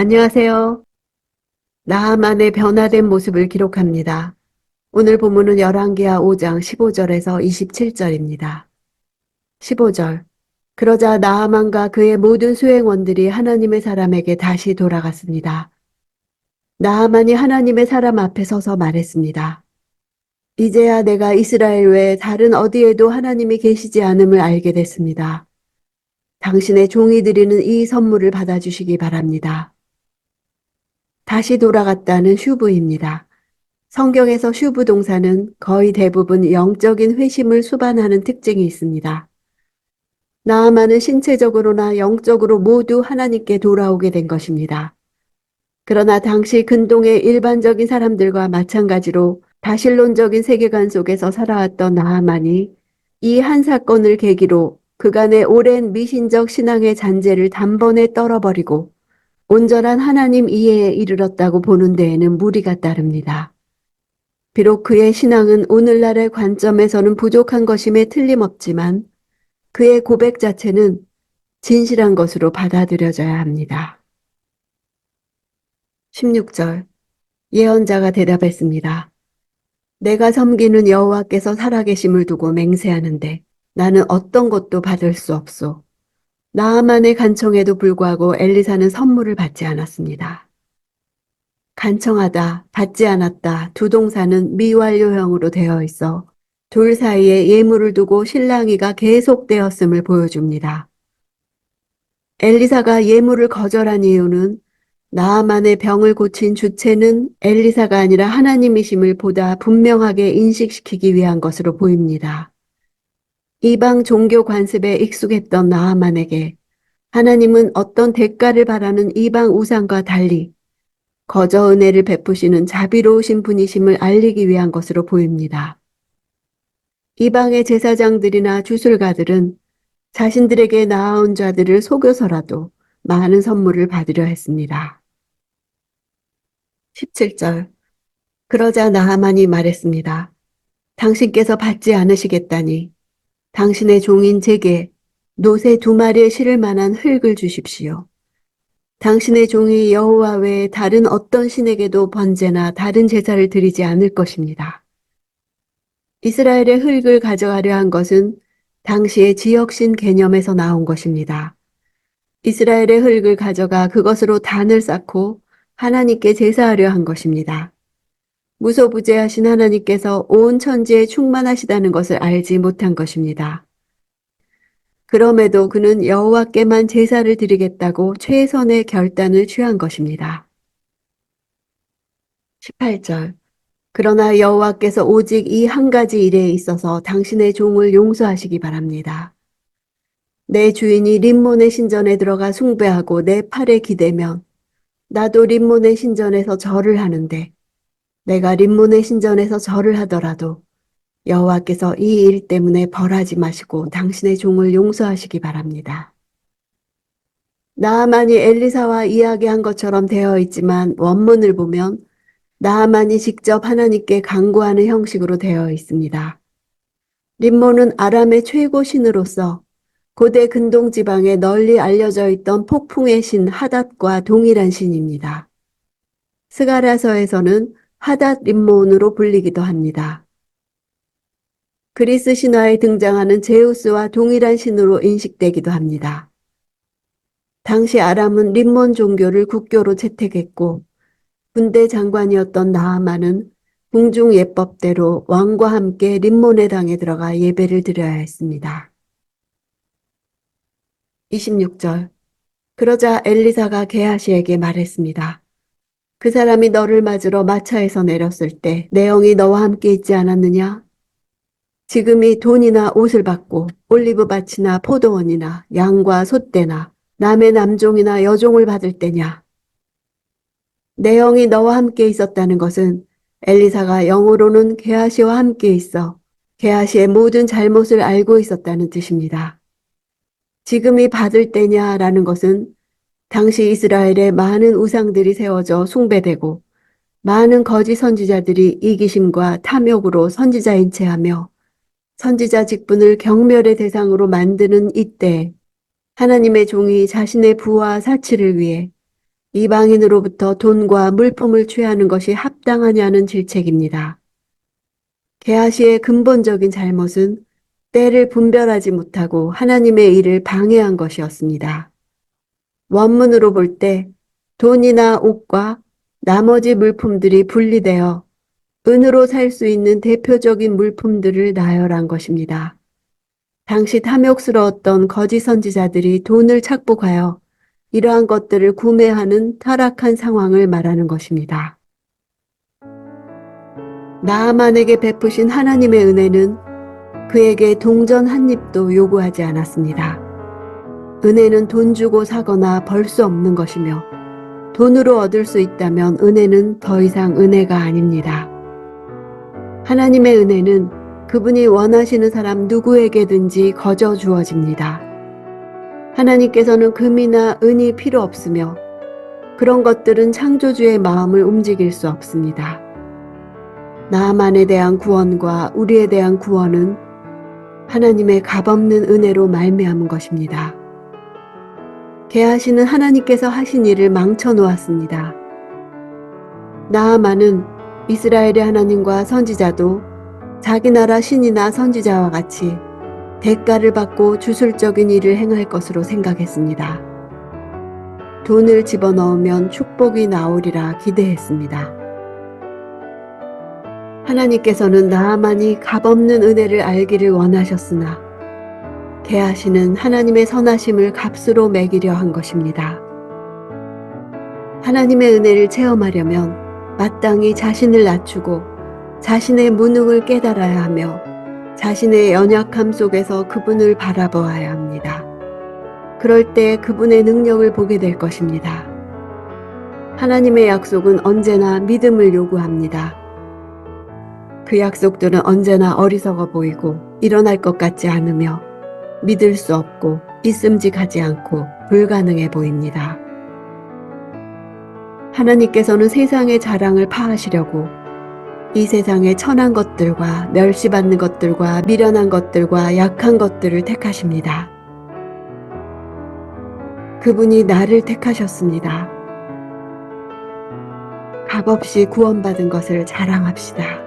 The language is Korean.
안녕하세요. 나만의 변화된 모습을 기록합니다. 오늘 본문은 열왕기하 5장 15절에서 27절입니다. 15절. 그러자 나아만과 그의 모든 수행원들이 하나님의 사람에게 다시 돌아갔습니다. 나아만이 하나님의 사람 앞에 서서 말했습니다. 이제야 내가 이스라엘 외에 다른 어디에도 하나님이 계시지 않음을 알게 됐습니다. 당신의 종이 드리는 이 선물을 받아주시기 바랍니다. 다시 돌아갔다는 슈브입니다. 성경에서 슈브 동사는 거의 대부분 영적인 회심을 수반하는 특징이 있습니다. 나아만은 신체적으로나 영적으로 모두 하나님께 돌아오게 된 것입니다. 그러나 당시 근동의 일반적인 사람들과 마찬가지로 다신론적인 세계관 속에서 살아왔던 나아만이 이 한 사건을 계기로 그간의 오랜 미신적 신앙의 잔재를 단번에 떨어버리고 온전한 하나님 이해에 이르렀다고 보는 데에는 무리가 따릅니다. 비록 그의 신앙은 오늘날의 관점에서는 부족한 것임에 틀림없지만 그의 고백 자체는 진실한 것으로 받아들여져야 합니다. 16절. 예언자가 대답했습니다. 내가 섬기는 여호와께서 살아계심을 두고 맹세하는데 나는 어떤 것도 받을 수 없소. 나아만의 간청에도 불구하고 엘리사는 선물을 받지 않았습니다. 간청하다, 받지 않았다 두 동사는 미완료형으로 되어 있어 둘 사이에 예물을 두고 실랑이가 계속되었음을 보여줍니다. 엘리사가 예물을 거절한 이유는 나아만의 병을 고친 주체는 엘리사가 아니라 하나님이심을 보다 분명하게 인식시키기 위한 것으로 보입니다. 이방 종교 관습에 익숙했던 나아만에게 하나님은 어떤 대가를 바라는 이방 우상과 달리 거저 은혜를 베푸시는 자비로우신 분이심을 알리기 위한 것으로 보입니다. 이방의 제사장들이나 주술가들은 자신들에게 나아온 자들을 속여서라도 많은 선물을 받으려 했습니다. 17절. 그러자 나하만이 말했습니다. 당신께서 받지 않으시겠다니 당신의 종인 제게 노새 2마리의 실을 만한 흙을 주십시오. 당신의 종이 여호와 외에 다른 어떤 신에게도 번제나 다른 제사를 드리지 않을 것입니다. 이스라엘의 흙을 가져가려 한 것은 당시의 지역신 개념에서 나온 것입니다. 이스라엘의 흙을 가져가 그것으로 단을 쌓고 하나님께 제사하려 한 것입니다. 무소부재하신 하나님께서 온 천지에 충만하시다는 것을 알지 못한 것입니다. 그럼에도 그는 여호와께만 제사를 드리겠다고 최선의 결단을 취한 것입니다. 18절. 그러나 여호와께서 오직 이 한 가지 일에 있어서 당신의 종을 용서하시기 바랍니다. 내 주인이 림몬의 신전에 들어가 숭배하고 내 팔에 기대면 나도 림몬의 신전에서 절을 하는데 내가 림몬의 신전에서 절을 하더라도 여호와께서 이 일 때문에 벌하지 마시고 당신의 종을 용서하시기 바랍니다. 나아만이 엘리사와 이야기한 것처럼 되어 있지만 원문을 보면 나아만이 직접 하나님께 간구하는 형식으로 되어 있습니다. 림몬은 아람의 최고 신으로서 고대 근동 지방에 널리 알려져 있던 폭풍의 신 하닷과 동일한 신입니다. 스가랴서에서는 하닷 림몬으로 불리기도 합니다. 그리스 신화에 등장하는 제우스와 동일한 신으로 인식되기도 합니다. 당시 아람은 림몬 종교를 국교로 채택했고 군대 장관이었던 나아만은 궁중 예법대로 왕과 함께 림몬의 당에 들어가 예배를 드려야 했습니다. 26절. 그러자 엘리사가 게하시에게 말했습니다. 그 사람이 너를 맞으러 마차에서 내렸을 때 내 영이 너와 함께 있지 않았느냐? 지금이 돈이나 옷을 받고 올리브밭이나 포도원이나 양과 소떼나 남의 남종이나 여종을 받을 때냐? 내 영이 너와 함께 있었다는 것은 엘리사가 영으로는 게하시와 함께 있어 게하시의 모든 잘못을 알고 있었다는 뜻입니다. 지금이 받을 때냐라는 것은 당시 이스라엘에 많은 우상들이 세워져 숭배되고 많은 거짓 선지자들이 이기심과 탐욕으로 선지자인 체하며 선지자 직분을 경멸의 대상으로 만드는 이때 하나님의 종이 자신의 부와 사치를 위해 이방인으로부터 돈과 물품을 취하는 것이 합당하냐는 질책입니다. 게하시의 근본적인 잘못은 때를 분별하지 못하고 하나님의 일을 방해한 것이었습니다. 원문으로 볼 때 돈이나 옷과 나머지 물품들이 분리되어 은으로 살 수 있는 대표적인 물품들을 나열한 것입니다. 당시 탐욕스러웠던 거짓 선지자들이 돈을 착복하여 이러한 것들을 구매하는 타락한 상황을 말하는 것입니다. 나아만에게 베푸신 하나님의 은혜는 그에게 동전 한 입도 요구하지 않았습니다. 은혜는 돈 주고 사거나 벌 수 없는 것이며 돈으로 얻을 수 있다면 은혜는 더 이상 은혜가 아닙니다. 하나님의 은혜는 그분이 원하시는 사람 누구에게든지 거저 주어집니다. 하나님께서는 금이나 은이 필요 없으며 그런 것들은 창조주의 마음을 움직일 수 없습니다. 나아만에 대한 구원과 우리에 대한 구원은 하나님의 값없는 은혜로 말미암은 것입니다. 게하시는 하나님께서 하신 일을 망쳐 놓았습니다. 나아만은 이스라엘의 하나님과 선지자도 자기 나라 신이나 선지자와 같이 대가를 받고 주술적인 일을 행할 것으로 생각했습니다. 돈을 집어넣으면 축복이 나오리라 기대했습니다. 하나님께서는 나아만이 값없는 은혜를 알기를 원하셨으나 게하시는 하나님의 선하심을 값으로 매기려 한 것입니다. 하나님의 은혜를 체험하려면 마땅히 자신을 낮추고 자신의 무능을 깨달아야 하며 자신의 연약함 속에서 그분을 바라보아야 합니다. 그럴 때 그분의 능력을 보게 될 것입니다. 하나님의 약속은 언제나 믿음을 요구합니다. 그 약속들은 언제나 어리석어 보이고 일어날 것 같지 않으며 믿을 수 없고 있음직하지 않고 불가능해 보입니다. 하나님께서는 세상의 자랑을 파하시려고 이 세상의 천한 것들과 멸시받는 것들과 미련한 것들과 약한 것들을 택하십니다. 그분이 나를 택하셨습니다. 값없이 구원받은 것을 자랑합시다.